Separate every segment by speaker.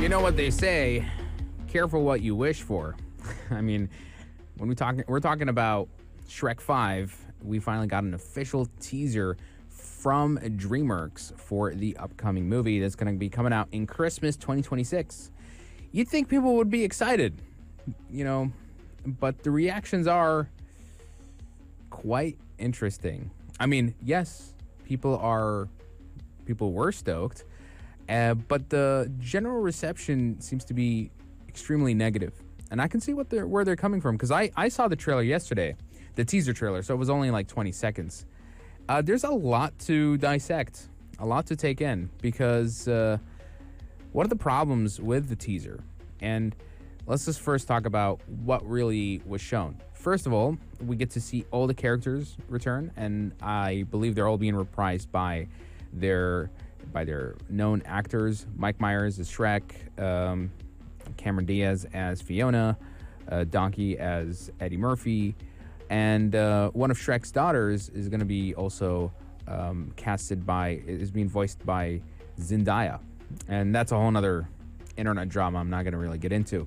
Speaker 1: You know what they say, careful what you wish for. I mean, when we're talking about Shrek 5, we finally got an official teaser from DreamWorks for the upcoming movie that's going to be coming out in Christmas 2026. You'd think people would be excited, but the reactions are quite interesting. I mean, yes, people were stoked, but the general reception seems to be extremely negative. And I can see where they're coming from, because I saw the trailer yesterday, the teaser trailer, so it was only like 20 seconds. There's a lot to dissect, a lot to take in, because what are the problems with the teaser? And let's just first talk about what really was shown. First of all, we get to see all the characters return, and I believe they're all being reprised by their known actors. Mike Myers as Shrek, Cameron Diaz as Fiona, Donkey as Eddie Murphy, and one of Shrek's daughters is going to be also is being voiced by Zendaya, and that's a whole other internet drama I'm not going to really get into.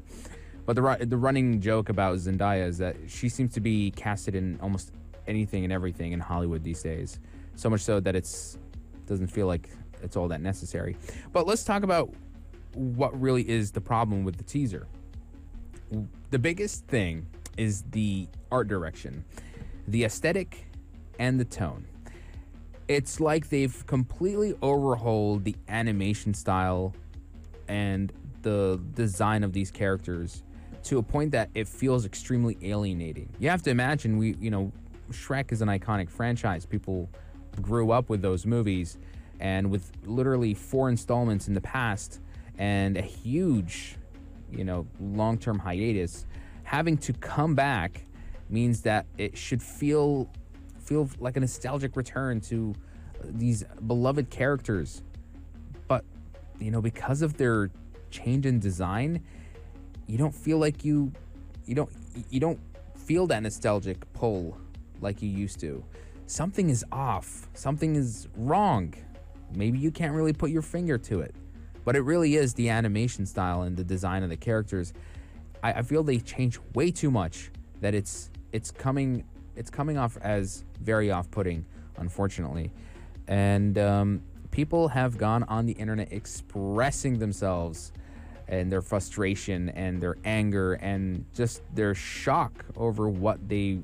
Speaker 1: But the running joke about Zendaya is that she seems to be casted in almost anything and everything in Hollywood these days, so much so that doesn't feel like it's all that necessary. But let's talk about what really is the problem with the teaser. The biggest thing is the art direction, the aesthetic, and the tone. It's like they've completely overhauled the animation style and the design of these characters to a point that it feels extremely alienating. You have to imagine, Shrek is an iconic franchise. People grew up with those movies, and with literally 4 installments in the past and a huge, long-term hiatus, having to come back means that it should feel like a nostalgic return to these beloved characters. But, because of their change in design, you don't feel like you don't feel that nostalgic pull like you used to. Something is off. Something is wrong. Maybe you can't really put your finger to it, but it really is the animation style and the design of the characters. I feel they change way too much that it's coming off as very off-putting, unfortunately. And people have gone on the internet expressing themselves and their frustration and their anger and just their shock over what they've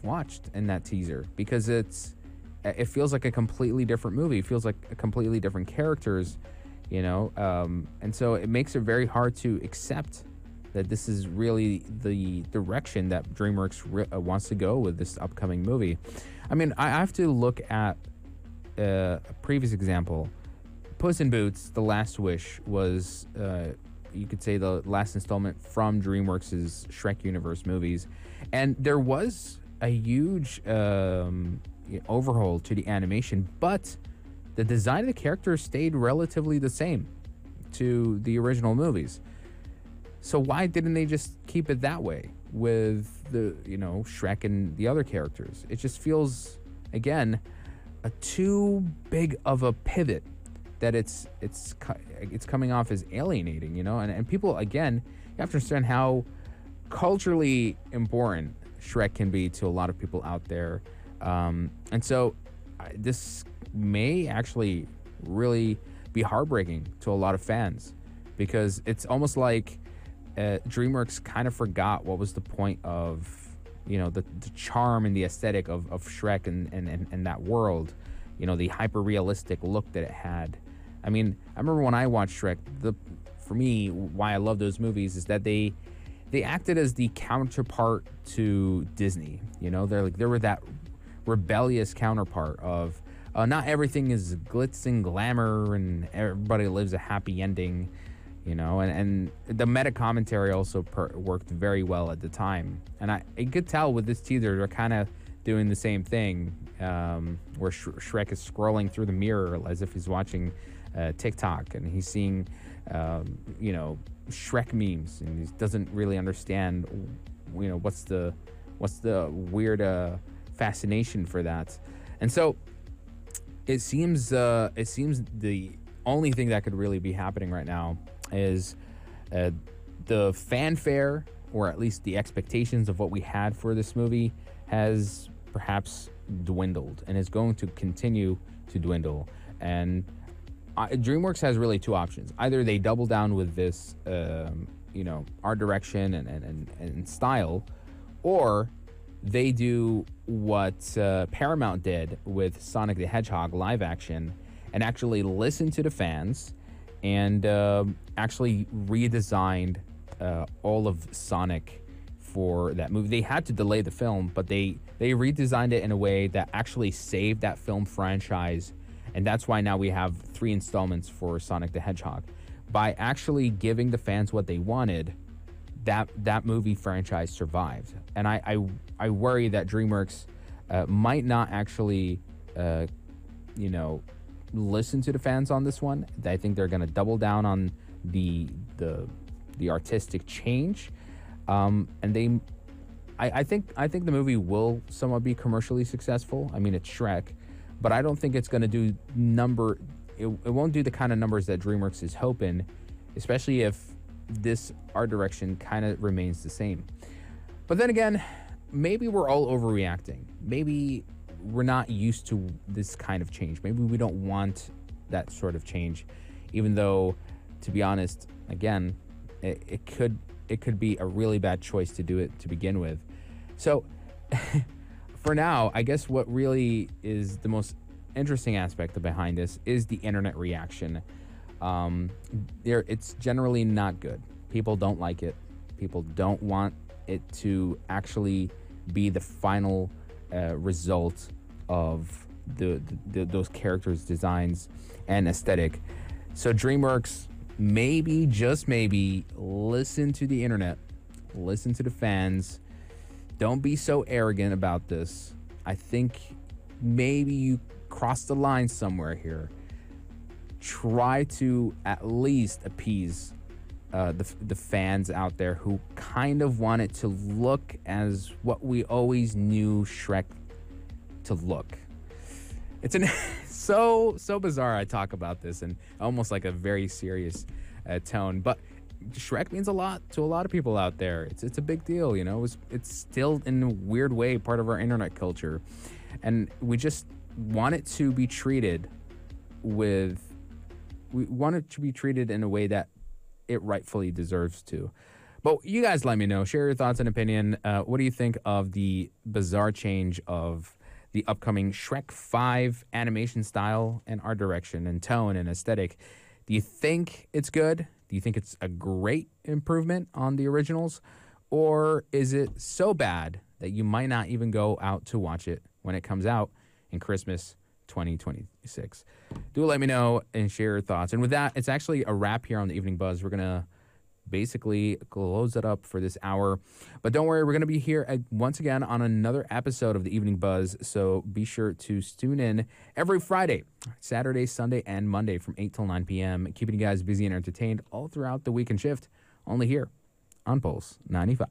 Speaker 1: watched in that teaser, because it feels like a completely different movie. It feels like a completely different characters, and so it makes it very hard to accept that this is really the direction that DreamWorks wants to go with this upcoming movie. I mean, I have to look at a previous example. Puss in Boots: The Last Wish was, you could say, the last installment from DreamWorks' Shrek universe movies, and there was a huge overhaul to the animation, but the design of the characters stayed relatively the same to the original movies. So why didn't they just keep it that way with the Shrek and the other characters? It just feels, again, too big of a pivot that it's coming off as alienating, and people, again, you have to understand how culturally important Shrek can be to a lot of people out there. And so this may actually really be heartbreaking to a lot of fans, because it's almost like DreamWorks kind of forgot what was the point of, the charm and the aesthetic of Shrek and that world, the hyper-realistic look that it had. I mean, I remember when I watched Shrek, for me, why I love those movies is that they acted as the counterpart to Disney. They were that rebellious counterpart of not everything is glitz and glamour and everybody lives a happy ending, and the meta commentary also worked very well at the time. And I could tell with this teaser they're kind of doing the same thing, where Shrek is scrolling through the mirror as if he's watching TikTok, and he's seeing Shrek memes, and he doesn't really understand what's the weird fascination for that. And so it seems the only thing that could really be happening right now is uh, the fanfare, or at least the expectations of what we had for this movie, has perhaps dwindled and is going to continue to dwindle. And DreamWorks has really two options. Either they double down with this, art direction and style, or they do what Paramount did with Sonic the Hedgehog live action and actually listen to the fans and actually redesigned all of Sonic for that movie. They had to delay the film, but they redesigned it in a way that actually saved that film franchise. And that's why now we have 3 installments for Sonic the Hedgehog. By actually giving the fans what they wanted, that movie franchise survived. And I worry that DreamWorks might not actually, listen to the fans on this one. I think they're going to double down on the artistic change, and I think the movie will somewhat be commercially successful. I mean, it's Shrek, but I don't think it's going to do it won't do the kind of numbers that DreamWorks is hoping, especially if this art direction kind of remains the same. But then again, maybe we're all overreacting. Maybe we're not used to this kind of change. Maybe we don't want that sort of change, even though, to be honest, again, it could be a really bad choice to do it to begin with. So for now, I guess what really is the most interesting aspect behind this is the internet reaction. It's generally not good. People don't like it. People don't want it to actually be the final result of those characters' designs and aesthetic. So DreamWorks, maybe, just maybe, listen to the internet, listen to the fans. Don't be so arrogant about this. I think maybe you crossed the line somewhere here. Try to at least appease the fans out there who kind of want it to look as what we always knew Shrek to look. It's so bizarre. I talk about this in almost like a very serious tone, but Shrek means a lot to a lot of people out there. It's a big deal, you know. It's treated in a weird way part of our internet culture, and we just want it to be treated with. We want it to be treated in a way that it rightfully deserves to. But you guys let me know. Share your thoughts and opinion. What do you think of the bizarre change of the upcoming Shrek 5 animation style and art direction and tone and aesthetic? Do you think it's good? Do you think it's a great improvement on the originals? Or is it so bad that you might not even go out to watch it when it comes out in Christmas 2026? Do let me know and share your thoughts. And with that, it's actually a wrap here on the Evening Buzz. We're going to basically close it up for this hour. But don't worry, we're going to be here once again on another episode of the Evening Buzz. So be sure to tune in every Friday, Saturday, Sunday, and Monday from 8 till 9 p.m., keeping you guys busy and entertained all throughout the week and shift, only here on Pulse 95.